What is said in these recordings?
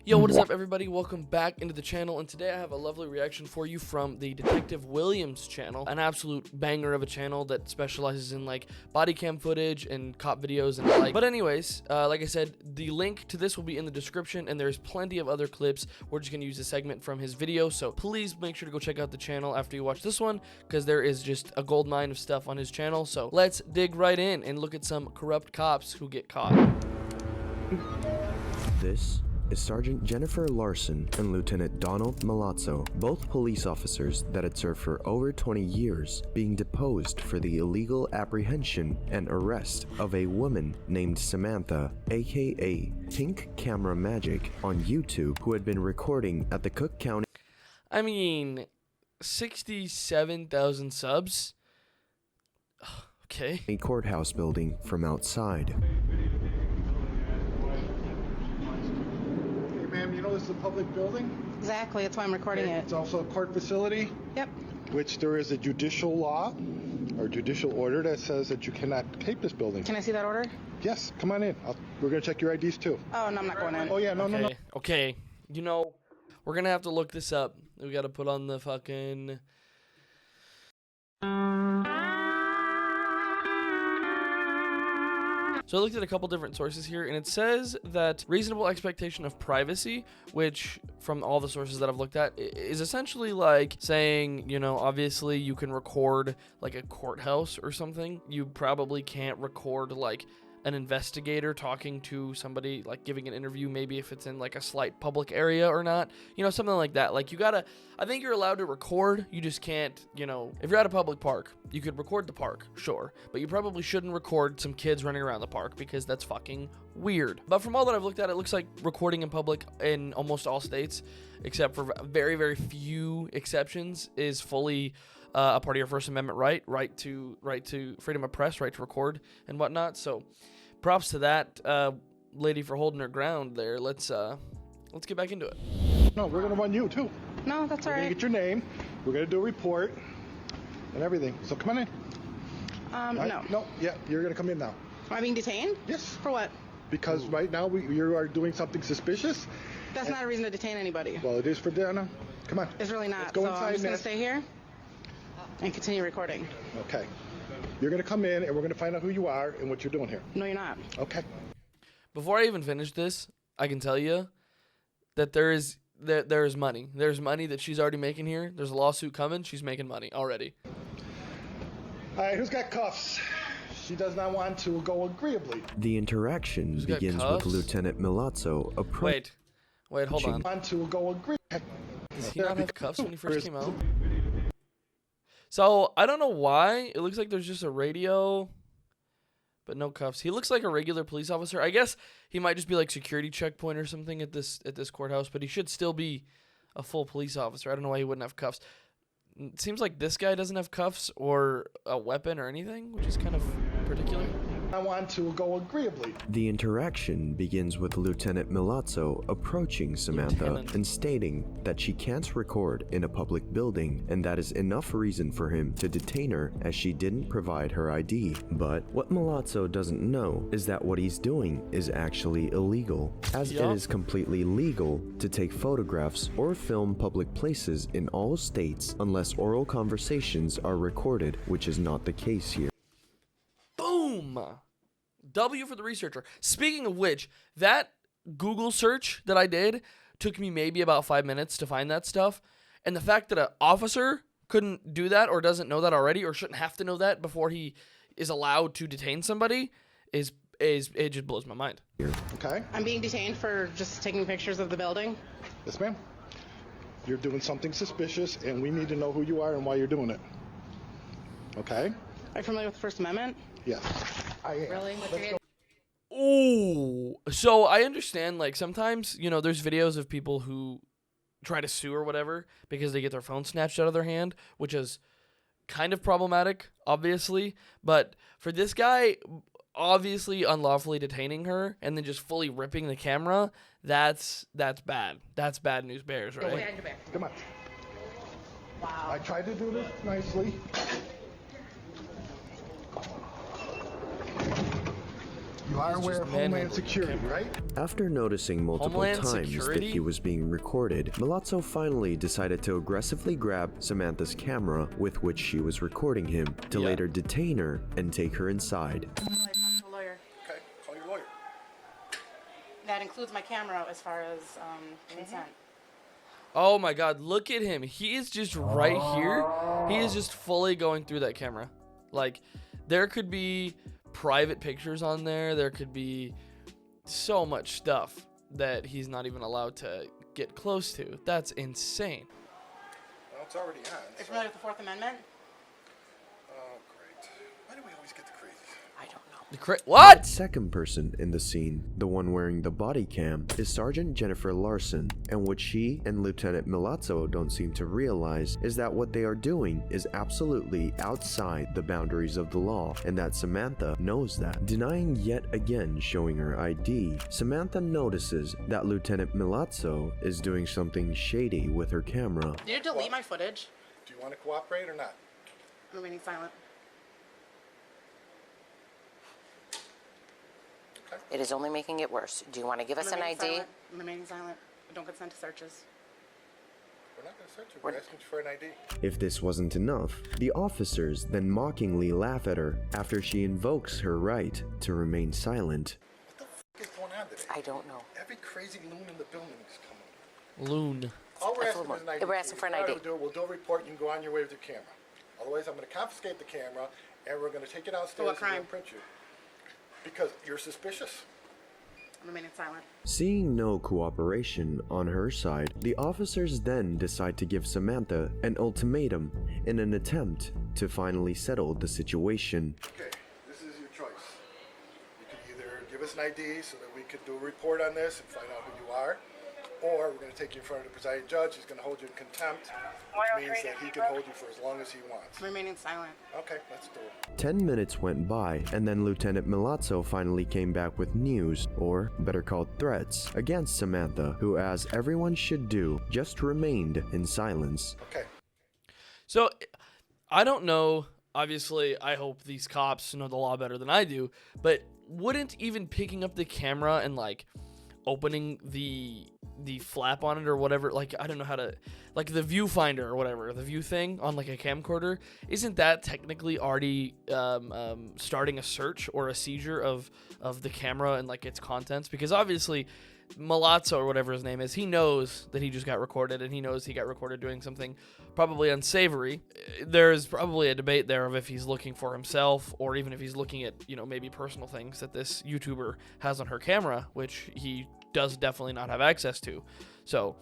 Yo, what is up, everybody? Welcome back into the channel, and today I have a lovely reaction for you from the Detective Willaims channel, an absolute banger of a channel that specializes in like body cam footage and cop videos and the like. But anyways, like I said, the link to this will be in the description, and there's plenty of other clips. We're just gonna use a segment from his video, so please make sure to go check out the channel after you watch this one, because there is just a gold mine of stuff on his channel. So let's dig right in and look at some corrupt cops who get caught. This is Sergeant Jennifer Larson and Lieutenant Donald Milazzo, both police officers that had served for over 20 years, being deposed for the illegal apprehension and arrest of a woman named Samantha, aka Pink Camera Magic, on YouTube, who had been recording at the Cook County. I mean, 67,000 subs? Okay. A courthouse building from outside. Ma'am, you know this is a public building? Exactly, that's why I'm recording it. It's also a court facility, Yep. which there is a judicial law or judicial order that says that you cannot tape this building. Can I see that order? Yes, come on in. We're going to check your IDs too. Oh, no, I'm not going in. Oh, yeah, no. Okay. You know, we're gonna have to look this up. We gotta put on the fucking... So I looked at a couple different sources here, and it says that reasonable expectation of privacy, which from all the sources that I've looked at, is essentially like saying, you know, obviously you can record like a courthouse or something. You probably can't record like an investigator talking to somebody, like giving an interview, maybe if it's in like a slight public area or not, you know, something like that. Like you gotta, I think you're allowed to record, you just can't, you know, if you're at a public park, you could record the park, sure, but you probably shouldn't record some kids running around the park because that's fucking weird. But from all that I've looked at, it looks like recording in public in almost all states, except for very, very few exceptions, is fully a part of your First Amendment right to freedom of press, right to record and whatnot. So props to that lady for holding her ground there. Let's get back into it. No, we're going to run you too. No, that's all We're going right. to get your name. We're going to do a report and everything. So come on in. No. No, yeah, you're going to come in now. Am I being detained? Yes. For what? Because right now you are doing something suspicious. That's not a reason to detain anybody. Well, it is for Dana. Come on. It's really not. Let's go so inside I'm just going now. to stay here and continue recording. Okay. You're going to come in and we're going to find out who you are and what you're doing here. No, you're not. Okay. Before I even finish this, I can tell you that there is money. There's money that she's already making here. There's a lawsuit coming. She's making money already. All right, who's got cuffs? She does not want to go agreeably. The interaction Who's got begins with cuffs? Lieutenant Milazzo approaching. Wait, hold on. Want to go agreeably. Does he not have cuffs when he first came out? So, I don't know why. It looks like there's just a radio, but no cuffs. He looks like a regular police officer. I guess he might just be like security checkpoint or something at this courthouse, but he should still be a full police officer. I don't know why he wouldn't have cuffs. It seems like this guy doesn't have cuffs or a weapon or anything, which is kind of particular. I want to go agreeably. The interaction begins with Lieutenant Milazzo approaching Samantha Lieutenant. and stating that she can't record in a public building, and that is enough reason for him to detain her as she didn't provide her ID. But what Milazzo doesn't know is that what he's doing is actually illegal, as Yup. it is completely legal to take photographs or film public places in all states unless oral conversations are recorded, which is not the case here. Boom! W for the researcher. Speaking of which, that Google search that I did took me maybe about 5 minutes to find that stuff. And the fact that an officer couldn't do that or doesn't know that already or shouldn't have to know that before he is allowed to detain somebody is it just blows my mind. Okay? I'm being detained for just taking pictures of the building. Yes, ma'am. You're doing something suspicious, and we need to know who you are and why you're doing it. Okay? Are you familiar with the First Amendment? Yes. I am. Really? Ooh. So I understand, like, sometimes, you know, there's videos of people who try to sue or whatever because they get their phone snatched out of their hand, which is kind of problematic, obviously. But for this guy, obviously unlawfully detaining her and then just fully ripping the camera, that's bad. That's bad news bears, right? Come on. Wow. I tried to do this nicely. You are He's aware just of Homeland manhandling the Security, camera. right? After noticing multiple Homeland times that Security? he was being recorded, Milazzo finally decided to aggressively grab Samantha's camera with which she was recording him, to Yeah. later detain her and take her inside. Lawyer. Okay, call your lawyer. That includes my camera as far as consent. Oh my god, look at him. He is just right here. He is just fully going through that camera. Like, there could be private pictures on there. There could be so much stuff that he's not even allowed to get close to. That's insane. Well, it's already on. Are you familiar with the Fourth Amendment? Oh, great. Why do we always get the crazies? I don't know. What? Second person in the scene, the one wearing the body cam, is Sergeant Jennifer Larson, and what she and Lieutenant Milazzo don't seem to realize is that what they are doing is absolutely outside the boundaries of the law, and that Samantha knows that. Denying yet again showing her ID, Samantha notices that Lieutenant Milazzo is doing something shady with her camera. Did you delete my footage? Do you want to cooperate or not? I'm remaining silent. It is only making it worse. Do you want to give us an ID? I'm remaining silent. I don't consent to searches. We're not going to search you. We're asking you for an ID. If this wasn't enough, the officers then mockingly laugh at her after she invokes her right to remain silent. What the f*** is going on today? I don't know. Every crazy loon in the building is coming. Loon. All we're That's asking a is an loon. ID. We're asking for an If you ID. want to do it, we'll do a report and you can go on your way with your camera. Otherwise, I'm going to confiscate the camera and we're going to take it downstairs what and crime? we'll print you. Because you're suspicious. I'm remaining silent. Seeing no cooperation on her side, the officers then decide to give Samantha an ultimatum in an attempt to finally settle the situation. Okay, this is your choice. You can either give us an ID so that we could do a report on this and find out who you are, or we're going to take you in front of the presiding judge. He's going to hold you in contempt, which means that he can hold you for as long as he wants. I'm remaining silent. Okay, let's do it. 10 minutes went by, and then Lieutenant Milazzo finally came back with news, or better called threats, against Samantha, who, as everyone should do, just remained in silence. Okay. So, I don't know. Obviously, I hope these cops know the law better than I do, but wouldn't even picking up the camera and, like, opening the flap on it or whatever, like, I don't know how to, like, the viewfinder or whatever, the view thing on, like, a camcorder, isn't that technically already starting a search or a seizure of the camera and, like, its contents? Because obviously Milazzo or whatever his name is, he knows that he just got recorded, and he knows he got recorded doing something probably unsavory. There's probably a debate there of if he's looking for himself or even if he's looking at, you know, maybe personal things that this YouTuber has on her camera, which he does definitely not have access to. So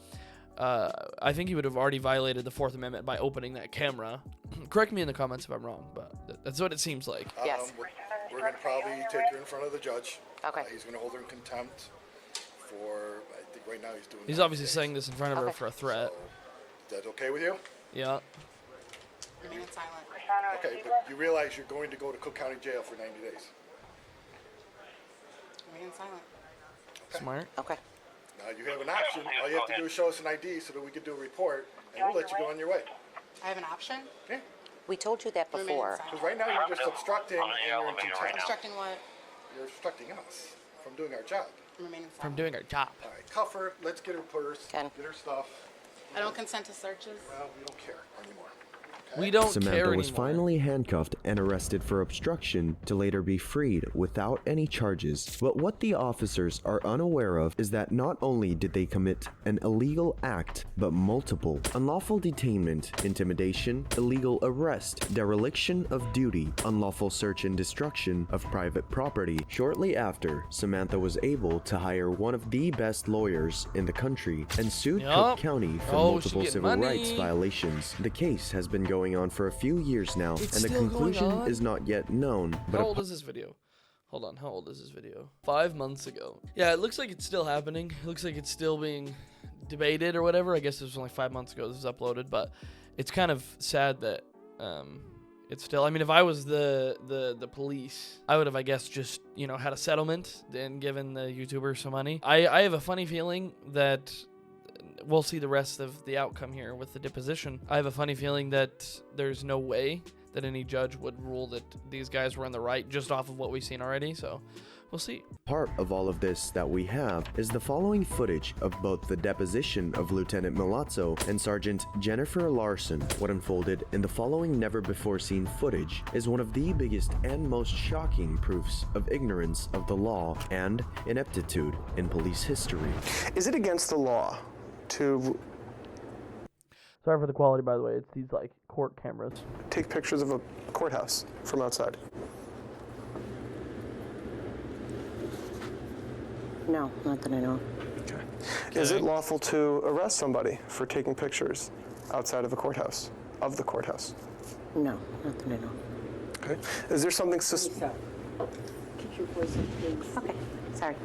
I think he would have already violated the Fourth Amendment by opening that camera. Correct me in the comments if I'm wrong, but that's what it seems like. Yes. We're going to probably take her in front of the judge. Okay. He's going to hold her in contempt for, I think right now he's doing... He's 90 obviously days. saying this in front of her Okay. for a threat. Is that okay with you? Yeah. Remaining silent. Okay, but you realize you're going to go to Cook County Jail for 90 days. Remaining silent. Smart. Okay. Now you have an option. All you have to do is show us an ID so that we can do a report, and we'll let you go on your way. I have an option? Yeah. We told you that Remaining before. silent. Because right now you're just obstructing and you're in contempt. Obstructing what? You're obstructing us from doing our job. I'm remaining silent. From doing our job. All right, cuff her. Let's get her purse. Ken. Get her stuff. I don't consent to searches. Well, we don't care anymore. Okay? We don't Samantha care was anymore. finally handcuffed and arrested for obstruction to later be freed without any charges. But what the officers are unaware of is that not only did they commit an illegal act, but multiple: unlawful detainment, intimidation, illegal arrest, dereliction of duty, unlawful search and destruction of private property. Shortly after, Samantha was able to hire one of the best lawyers in the country and sued Yup. Cook County for Oh, she multiple getting civil money. rights violations. The case has been going on for a few years now, It's and the still going conclusion on? is not yet known. But How old is this video? Hold on, how old is this video? 5 months ago. Yeah, it looks like it's still happening. It looks like it's still being debated or whatever. I guess it was only 5 months ago this was uploaded, but it's kind of sad that it's still, I mean, if I was the police, I would have, I guess, just, you know, had a settlement and given the YouTuber some money. I have a funny feeling that we'll see the rest of the outcome here with the deposition. I have a funny feeling that there's no way that any judge would rule that these guys were in the right just off of what we've seen already. So we'll see. Part of all of this that we have is the following footage of both the deposition of Lieutenant Milazzo and Sergeant Jennifer Larson. What unfolded in the following never-before-seen footage is one of the biggest and most shocking proofs of ignorance of the law and ineptitude in police history. Is it against the law to Sorry for the quality, by the way. It's these like court cameras. take pictures of a courthouse from outside? No, not that I know. Okay. Is it lawful to arrest somebody for taking pictures outside of a courthouse, of the courthouse? No, not that I know. Okay. Is there something Lisa, keep your voice up, please. Okay, sorry.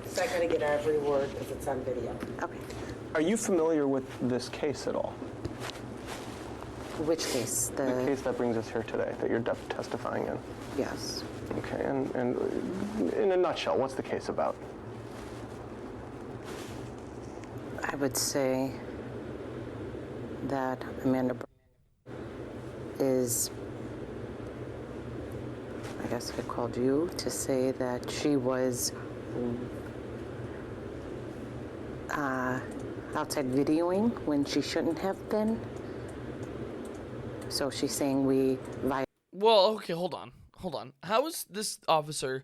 So I gotta get every word because it's on video. Okay. Are you familiar with this case at all? Which case? The case that brings us here today, that you're testifying in? Yes. Okay, and in a nutshell, what's the case about? I would say that Amanda is, I guess I called you to say that she was outside videoing when she shouldn't have been. So she's saying we violated. Well, okay, hold on. How is this officer,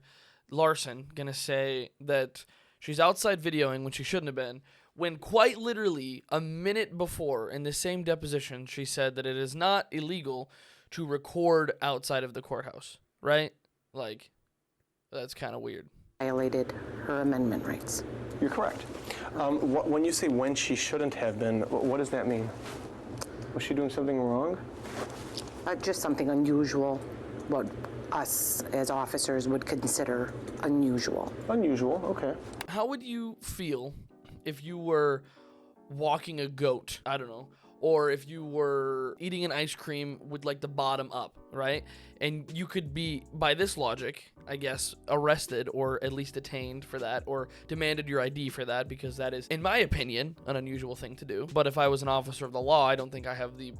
Larson, gonna say that she's outside videoing when she shouldn't have been, when quite literally a minute before in the same deposition she said that it is not illegal to record outside of the courthouse, right? Like, that's kind of weird. Violated her amendment rights. You're correct. When you say when she shouldn't have been, what does that mean? Was she doing something wrong? Just something unusual, what us as officers would consider unusual. Unusual, okay. How would you feel if you were walking a goat? I don't know. Or if you were eating an ice cream with like the bottom up, right? And you could be, by this logic, I guess, arrested or at least detained for that, or demanded your ID for that, because that is, in my opinion, an unusual thing to do. But if I was an officer of the law, I don't think I have the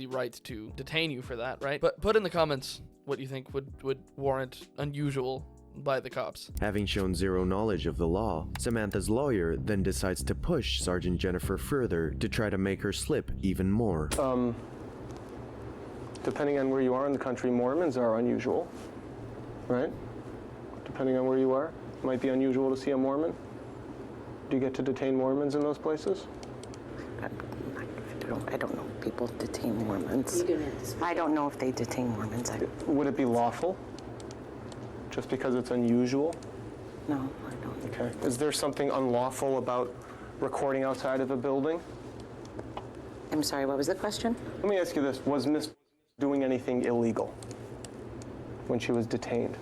right to detain you for that, right? But put in the comments what you think would warrant unusual by the cops. Having shown zero knowledge of the law, Samantha's lawyer then decides to push Sergeant Jennifer further to try to make her slip even more. Depending on where you are in the country, Mormons are unusual, right? Depending on where you are, it might be unusual to see a Mormon. Do you get to detain Mormons in those places? I don't know. People detain Mormons. You're gonna have to speak I don't know if they detain Mormons. Would it be lawful? Just because it's unusual? No, I don't. Okay. Is there something unlawful about recording outside of a building? I'm sorry, what was the question? Let me ask you this. Was Miss doing anything illegal when she was detained?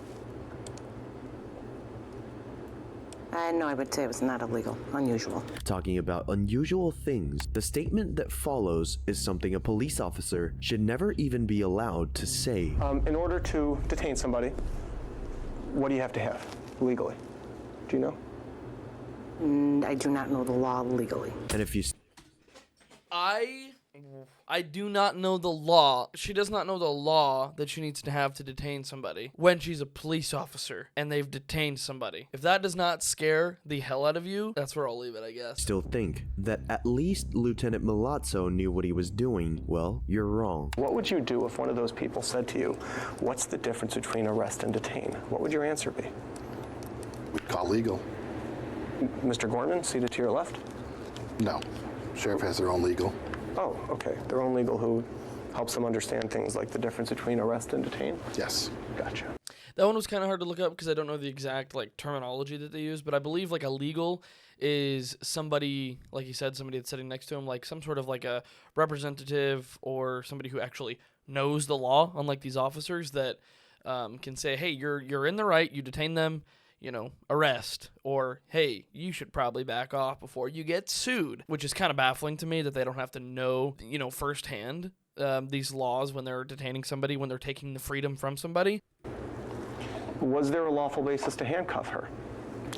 No, I would say it was not illegal, unusual. Talking about unusual things, the statement that follows is something a police officer should never even be allowed to say. In order to detain somebody, what do you have to have legally? Do you know? I do not know the law legally. And if you I do not know the law. She does not know the law that she needs to have to detain somebody when she's a police officer and they've detained somebody. If that does not scare the hell out of you, that's where I'll leave it, I guess. still think that at least Lieutenant Milazzo knew what he was doing, well, you're wrong. What would you do if one of those people said to you, what's the difference between arrest and detain? What would your answer be? We'd call legal. Mr. Gorman, seated to your left? No. Sheriff has their own legal. Oh, okay. Their own legal who helps them understand things like the difference between arrest and detain? Yes. Gotcha. That one was kind of hard to look up because I don't know the exact like terminology that they use, but I believe like a legal is somebody, like you said, somebody that's sitting next to him, like some sort of like a representative or somebody who actually knows the law, unlike these officers that can say, hey, you're in the right, you detain them, you know, arrest, or hey, you should probably back off before you get sued, which is kind of baffling to me that they don't have to know, you know, firsthand these laws when they're detaining somebody, when they're taking the freedom from somebody. Was there a lawful basis to handcuff her?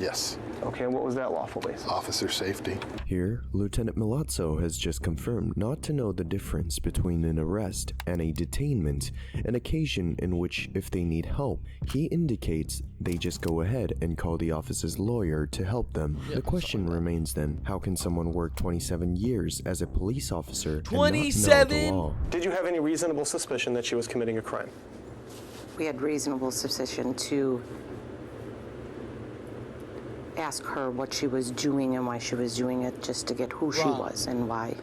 Yes. Okay, and what was that lawful basis? Officer safety. Here, Lieutenant Milazzo has just confirmed not to know the difference between an arrest and a detainment, an occasion in which, if they need help, he indicates they just go ahead and call the officer's lawyer to help them. The question remains then, how can someone work 27 years as a police officer and not know the law? Did you have any reasonable suspicion that she was committing a crime? We had reasonable suspicion to ask her what she was doing and why she was doing it, just to get who she was and why.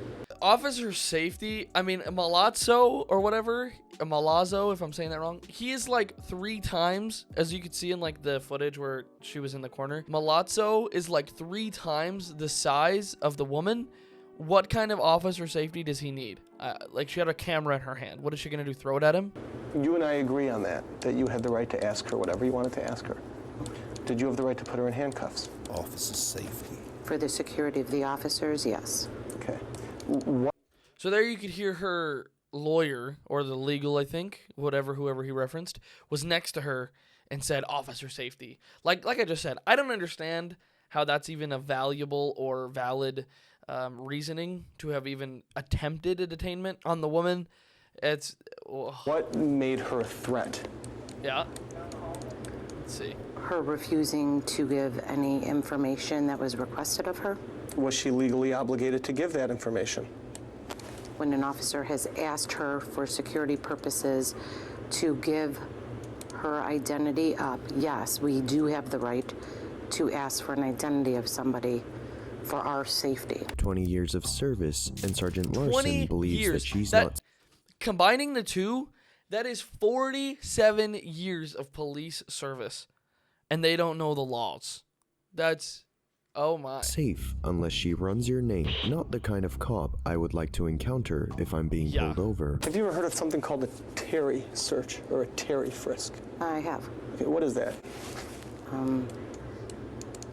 Officer safety, I mean, Milazzo or whatever, Milazzo, if I'm saying that wrong, he is like 3 times, as you could see in like the footage where she was in the corner, Milazzo is like 3 times the size of the woman. What kind of officer safety does he need? Like, she had a camera in her hand. What is she going to do, throw it at him? You and I agree on that you had the right to ask her whatever you wanted to ask her. Did you have the right to put her in handcuffs? Officer safety. For the security of the officers, yes. Okay. So there you could hear her lawyer, or the legal, I think, whoever he referenced, was next to her and said, officer safety. Like I just said, I don't understand how that's even a valuable or valid reasoning to have even attempted a detainment on the woman. It's... What made her a threat? Yeah. Let's see. Her refusing to give any information that was requested of her. Was she legally obligated to give that information? When an officer has asked her for security purposes to give her identity up, yes, we do have the right to ask for an identity of somebody for our safety. 20 years of service, and Sergeant Larson believes that she's not... Combining the two, that is 47 years of police service, and they don't know the laws. That's... oh my. safe unless she runs your name. Not the kind of cop I would like to encounter if I'm being pulled over. Have you ever heard of something called a Terry search or a Terry frisk? I have. Okay, what is that?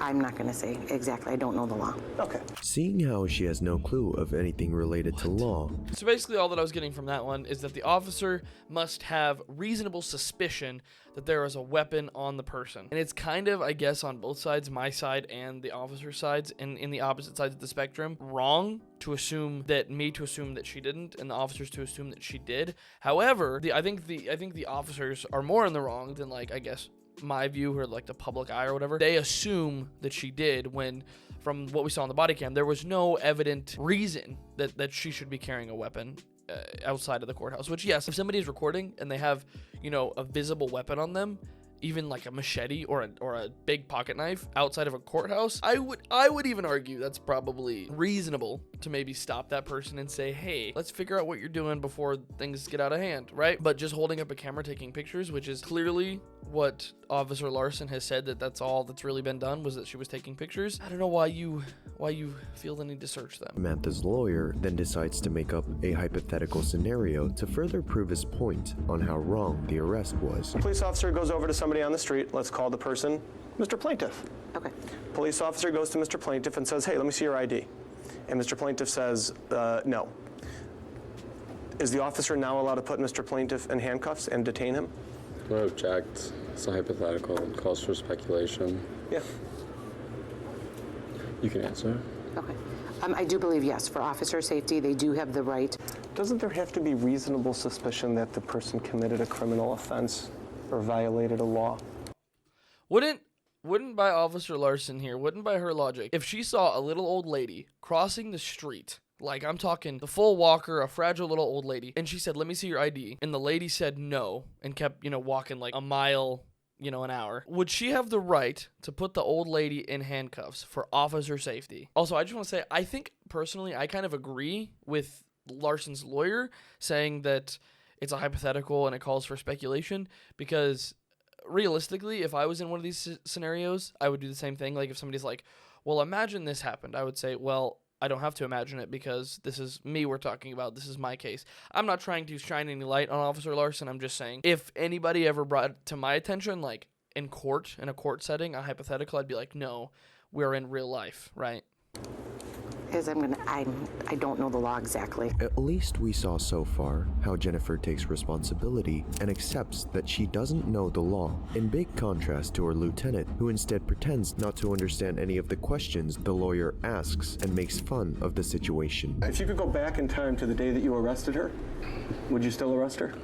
I'm not going to say exactly. I don't know the law. Okay. Seeing how she has no clue of anything related to law. So basically all that I was getting from that one is that the officer must have reasonable suspicion that there is a weapon on the person. And it's kind of, I guess, on both sides, my side and the officer's sides, and in the opposite sides of the spectrum, wrong to assume that she didn't, and the officers to assume that she did. However, I think the officers are more in the wrong than, like, I guess, my view, or like the public eye or whatever. They assume that she did when, from what we saw on the body cam, there was no evident reason that she should be carrying a weapon outside of the courthouse. Which, yes, if somebody is recording and they have, you know, a visible weapon on them, even like a machete or a big pocket knife outside of a courthouse, I would even argue that's probably reasonable to maybe stop that person and say, hey, let's figure out what you're doing before things get out of hand, right? But just holding up a camera taking pictures, which is clearly what Officer Larson has said, that's all that's really been done, was that she was taking pictures. I don't know why you feel the need to search them. Samantha's lawyer then decides to make up a hypothetical scenario to further prove his point on how wrong the arrest was. A police officer goes over to somebody on the street. Let's call the person Mr. Plaintiff. Okay. Police officer goes to Mr. Plaintiff and says, hey, let me see your ID. And Mr. Plaintiff says, no. Is the officer now allowed to put Mr. Plaintiff in handcuffs and detain him? I object. It's a hypothetical. It calls for speculation. Yeah. You can answer. Okay. I do believe, yes, for officer safety, they do have the right. Doesn't there have to be reasonable suspicion that the person committed a criminal offense or violated a law? Wouldn't by Officer Larson here, wouldn't by her logic, if she saw a little old lady crossing the street, like I'm talking the full walker, a fragile little old lady, and she said, let me see your ID, and the lady said no, and kept, walking like a mile, an hour, would she have the right to put the old lady in handcuffs for officer safety? Also, I just want to say, I think personally, I kind of agree with Larson's lawyer saying that it's a hypothetical and it calls for speculation, because realistically, if I was in one of these scenarios, I would do the same thing. Like if somebody's like, well, imagine this happened, I would say, well, I don't have to imagine it because this is me we're talking about. This is my case. I'm not trying to shine any light on Officer Larson. I'm just saying, if anybody ever brought it to my attention, like in a court setting, a hypothetical, I'd be like, no, we're in real life, right? is I don't know the law exactly. At least we saw so far how Jennifer takes responsibility and accepts that she doesn't know the law, in big contrast to her lieutenant, who instead pretends not to understand any of the questions the lawyer asks and makes fun of the situation. If you could go back in time to the day that you arrested her, would you still arrest her?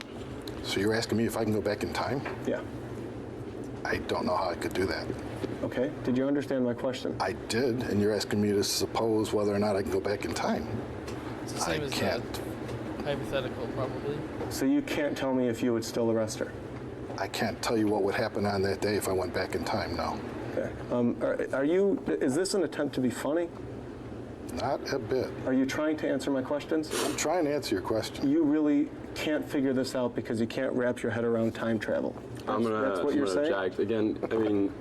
So you're asking me if I can go back in time? Yeah. I don't know how I could do that. Okay. Did you understand my question? I did, and you're asking me to suppose whether or not I can go back in time. It's the same I as can't. hypothetical, probably. So you can't tell me if you would still arrest her? I can't tell you what would happen on that day if I went back in time, no. Okay. Is this an attempt to be funny? Not a bit. Are you trying to answer my questions? I'm trying to answer your question. You really can't figure this out because you can't wrap your head around time travel. I'm gonna object again. I mean,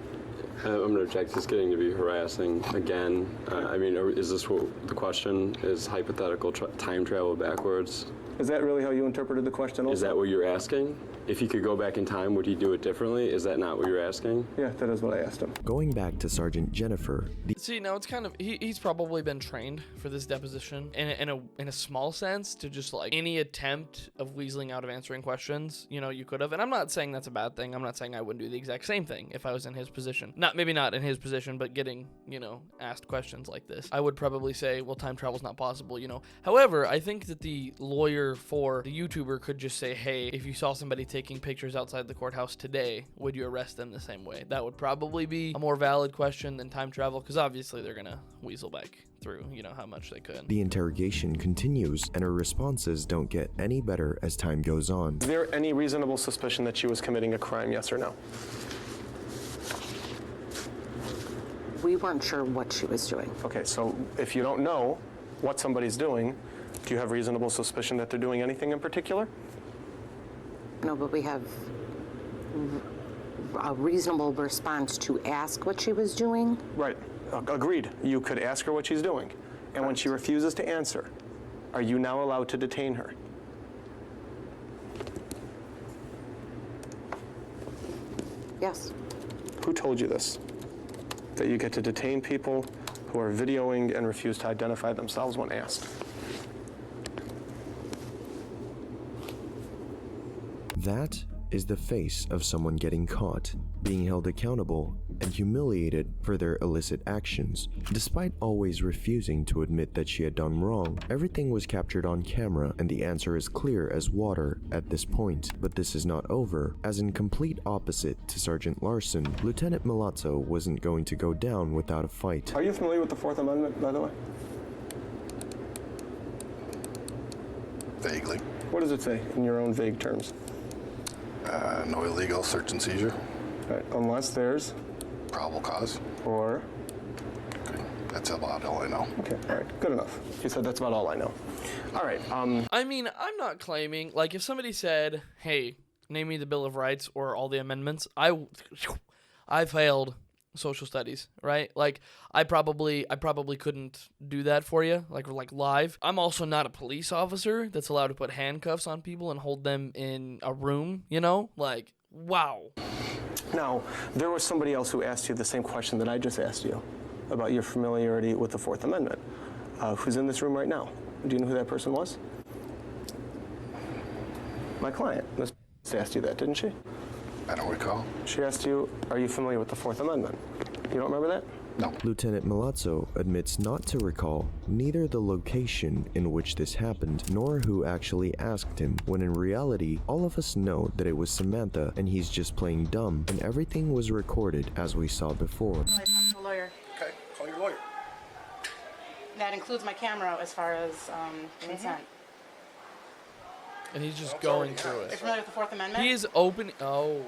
I'm gonna object. It's getting to be harassing again. I mean, is this what the question is? Hypothetical time travel backwards? Is that really how you interpreted the question also? Is that what you're asking? If he could go back in time, would he do it differently? Is that not what you're asking? Yeah, that is what I asked him. Going back to Sergeant Jennifer, See, now it's kind of he's probably been trained for this deposition in a small sense to just like any attempt of weaseling out of answering questions, you know, you could have. And I'm not saying that's a bad thing. I'm not saying I wouldn't do the exact same thing if I was in his position. Maybe not in his position, but getting, you know, asked questions like this. I would probably say, well, time travel's not possible, you know. However, I think that the lawyer for the YouTuber could just say, hey, if you saw somebody taking pictures outside the courthouse today, would you arrest them the same way? That would probably be a more valid question than time travel, because obviously they're gonna weasel back through, you know, how much they could. the interrogation continues and her responses don't get any better as time goes on. Is there any reasonable suspicion that she was committing a crime, yes or no? We weren't sure what she was doing. Okay, so if you don't know what somebody's doing, do you have reasonable suspicion that they're doing anything in particular? No, but we have a reasonable response to ask what she was doing. Right, agreed. You could ask her what she's doing. And when she refuses to answer, are you now allowed to detain her? Yes. Who told you this? That you get to detain people who are videoing and refuse to identify themselves when asked? That is the face of someone getting caught, being held accountable, and humiliated for their illicit actions. Despite always refusing to admit that she had done wrong, everything was captured on camera and the answer is clear as water at this point. But this is not over, as in complete opposite to Sergeant Larson, Lieutenant Milazzo wasn't going to go down without a fight. Are you familiar with the Fourth Amendment, by the way? Vaguely. What does it say in your own vague terms? No illegal search and seizure. Right, unless there's Probable cause. or... Okay. That's about all I know. Okay, all right, good enough. You said that's about all I know. All right, I mean, I'm not claiming, like, if somebody said, hey, name me the Bill of Rights or all the amendments, I failed social studies, right? Like, I probably couldn't do that for you, like live. I'm also not a police officer that's allowed to put handcuffs on people and hold them in a room, you know? Like, wow. now, there was somebody else who asked you the same question that I just asked you about your familiarity with the Fourth Amendment, who's in this room right now. Do you know who that person was? My client. Miss asked you that, didn't she? I don't recall. She asked you, are you familiar with the Fourth Amendment? You don't remember that? No. Lieutenant Milazzo admits not to recall neither the location in which this happened nor who actually asked him, when in reality, all of us know that it was Samantha and he's just playing dumb and everything was recorded as we saw before. I talked to a lawyer. Okay, call your lawyer. That includes my camera as far as consent. And he's just That's going already through happened. You're it. familiar with the Fourth Amendment? He is open. Oh,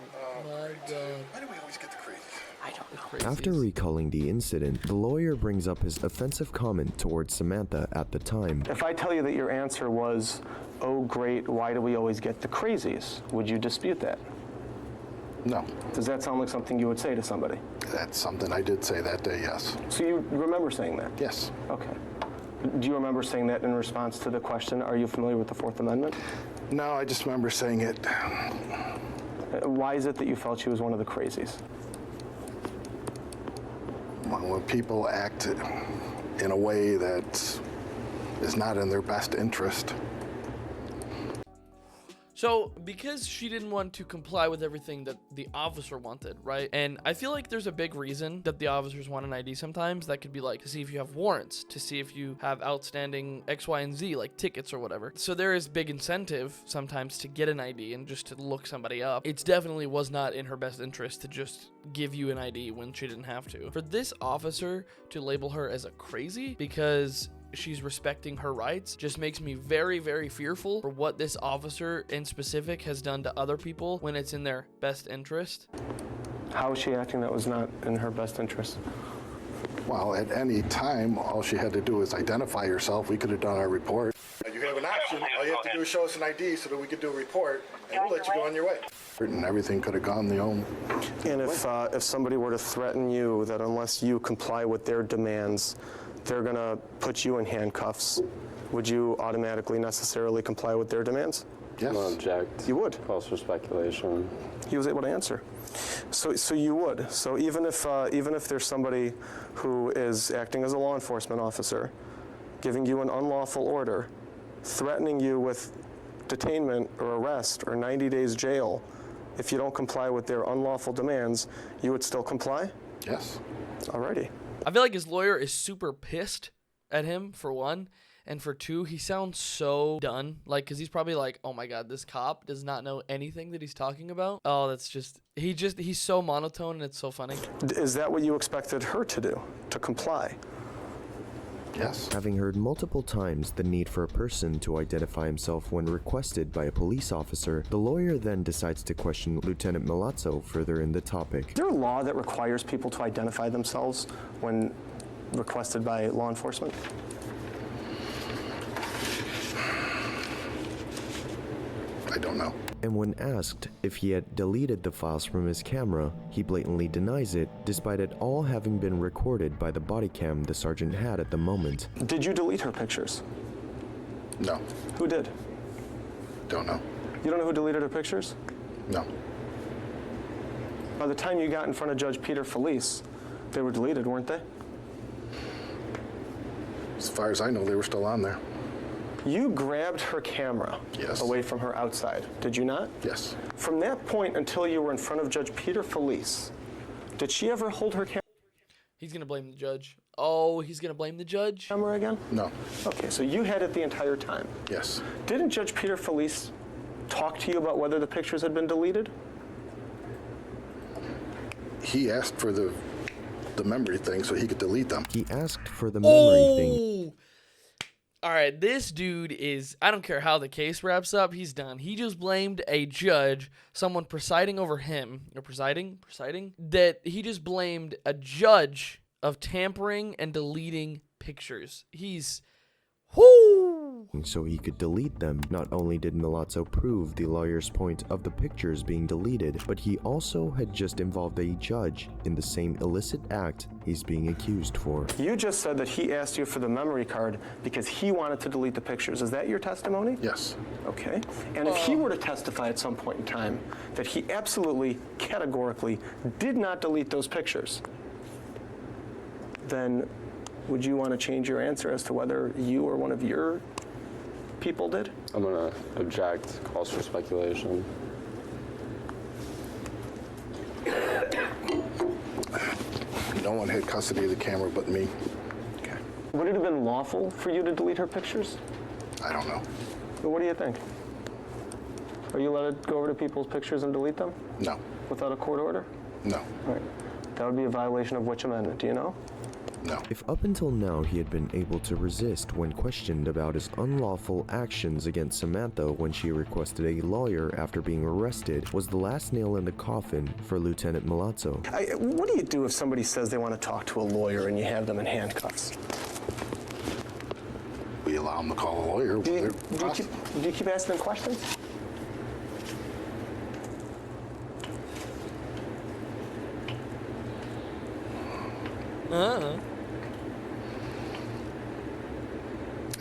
my God. Why do we always get the crazy? I don't know. Crazies. After recalling the incident, the lawyer brings up his offensive comment towards Samantha at the time. If I tell you that your answer was, oh great, why do we always get the crazies, would you dispute that? No. Does that sound like something you would say to somebody? That's something I did say that day, yes. So you remember saying that? Yes. Okay. Do you remember saying that in response to the question, are you familiar with the Fourth Amendment? No, I just remember saying it. Why is it that you felt she was one of the crazies? When people act in a way that is not in their best interest. So, because she didn't want to comply with everything that the officer wanted, right? And I feel like there's a big reason that the officers want an ID sometimes. That could be like to see if you have warrants, to see if you have outstanding X, Y, and Z, like tickets or whatever. So there is big incentive sometimes to get an ID and just to look somebody up. It definitely was not in her best interest to just give you an ID when she didn't have to. For this officer to label her as a crazy because she's respecting her rights just makes me very, very fearful for what this officer in specific has done to other people when it's in their best interest. How is she acting that was not in her best interest? Well, at any time, all she had to do is identify herself. We could have done our report. You have an option. All you have to do is show us an ID so that we could do a report, and we'll let you go on your way. And everything could have gone the own. And if somebody were to threaten you that unless you comply with their demands, they're going to put you in handcuffs, would you automatically necessarily comply with their demands? Yes. No object. You would. Calls for speculation. He was able to answer. So you would. So even if there's somebody who is acting as a law enforcement officer, giving you an unlawful order, threatening you with detainment or arrest or 90 days jail, if you don't comply with their unlawful demands, you would still comply? Yes. Alrighty. I feel like his lawyer is super pissed at him, for one. And for two, he sounds so done. Like, because he's probably like, oh my God, this cop does not know anything that he's talking about. Oh, that's just, he's so monotone and it's so funny. Is that what you expected her to do, to comply? Yes. Having heard multiple times the need for a person to identify himself when requested by a police officer, the lawyer then decides to question Lieutenant Milazzo further in the topic. Is there a law that requires people to identify themselves when requested by law enforcement? I don't know. And when asked if he had deleted the files from his camera, he blatantly denies it, despite it all having been recorded by the body cam the sergeant had at the moment. Did you delete her pictures? No. Who did? Don't know. You don't know who deleted her pictures? No. By the time you got in front of Judge Peter Felice, they were deleted, weren't they? As far as I know, they were still on there. You grabbed her camera Yes. away from her outside, did you not? Yes. From that point until you were in front of Judge Peter Felice, did she ever hold her He's going to blame the judge. Oh, he's going to blame the judge? camera again? No. Okay, so you had it the entire time. Yes. Didn't Judge Peter Felice talk to you about whether the pictures had been deleted? He asked for the memory thing so he could delete them. He asked for the memory thing. All right, this dude is, I don't care how the case wraps up, he's done. He just blamed a judge, someone presiding over him, or presiding, that he just blamed a judge of tampering and deleting pictures. He's, whoo! So he could delete them. Not only did Milazzo prove the lawyer's point of the pictures being deleted, but he also had just involved a judge in the same illicit act he's being accused for. You just said that he asked you for the memory card because he wanted to delete the pictures. Is that your testimony? Yes. Okay. And if he were to testify at some point in time that he absolutely, categorically did not delete those pictures, then would you want to change your answer as to whether you or one of your people did? I'm going to object. Calls for speculation. No one had custody of the camera but me. Okay. Would it have been lawful for you to delete her pictures? I don't know. Well, what do you think? Are you allowed to go over to people's pictures and delete them No. without a court order? No. All right. That would be a violation of which amendment? Do you know? No. If up until now he had been able to resist when questioned about his unlawful actions against Samantha when she requested a lawyer after being arrested, was the last nail in the coffin for Lieutenant Milazzo. What do you do if somebody says they want to talk to a lawyer and you have them in handcuffs? We allow them to call a lawyer. Do you keep asking them questions?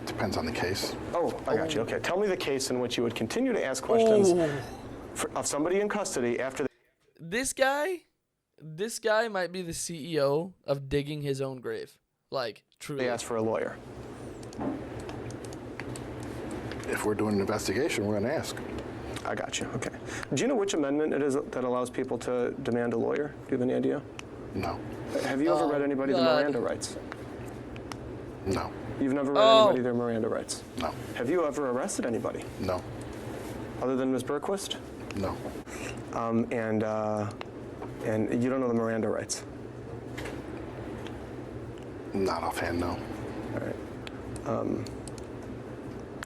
Depends on the case. Oh, I got you. Okay. Tell me the case in which you would continue to ask questions of somebody in custody after This guy might be the CEO of digging his own grave. Like, Truly. they ask for a lawyer? If we're doing an investigation, we're going to ask. I got you. Okay. Do you know which amendment it is that allows people to demand a lawyer? Do you have any idea? No. Have you ever read anybody the God. Miranda rights? No. You've never read anybody their Miranda rights? No. Have you ever arrested anybody No. other than Ms. Bergquist? No. And you don't know the Miranda rights? Not offhand, no. All right.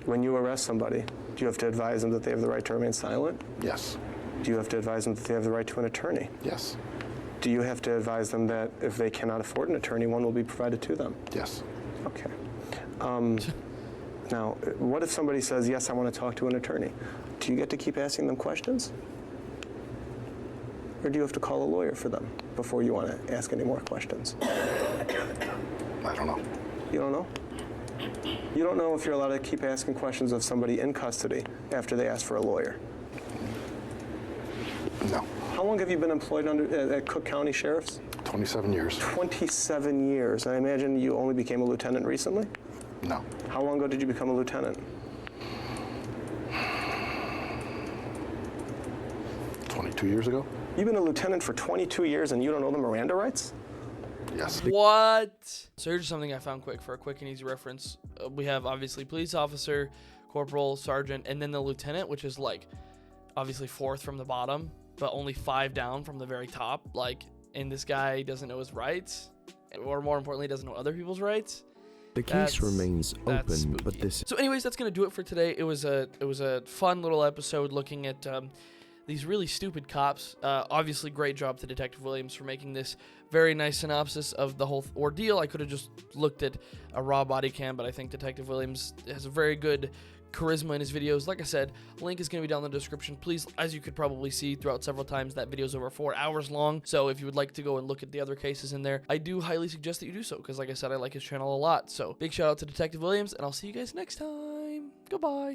When you arrest somebody, do you have to advise them that they have the right to remain silent? Yes. Do you have to advise them that they have the right to an attorney? Yes. Do you have to advise them that if they cannot afford an attorney, one will be provided to them? Yes. Okay. Now, what if somebody says, yes, I want to talk to an attorney? Do you get to keep asking them questions? Or do you have to call a lawyer for them before you want to ask any more questions? I don't know. You don't know? You don't know if you're allowed to keep asking questions of somebody in custody after they ask for a lawyer? No. How long have you been employed at Cook County Sheriff's? 27 years. 27 years. I imagine you only became a lieutenant recently? No. How long ago did you become a lieutenant? 22 years ago? You've been a lieutenant for 22 years and you don't know the Miranda rights? Yes. What? So here's something I found quick for a quick and easy reference. We have obviously police officer, corporal, sergeant, and then the lieutenant, which is like obviously fourth from the bottom, but only 5 down from the very top. Like, and this guy doesn't know his rights, or more importantly, doesn't know other people's rights. The case remains open, spooky. but this So anyways, that's gonna do it for today. It was a fun little episode looking at these really stupid cops. Obviously, great job to Detective Willaims for making this very nice synopsis of the whole ordeal. I could have just looked at a raw body cam, but I think Detective Willaims has a very good charisma in his videos. Like I said, link is going to be down in the description. Please, as you could probably see throughout several times, that video is over 4 hours long. So if you would like to go and look at the other cases in there, I do highly suggest that you do so, because like I said, I like his channel a lot. So big shout out to Detective Willaims, and I'll see you guys next time. Goodbye.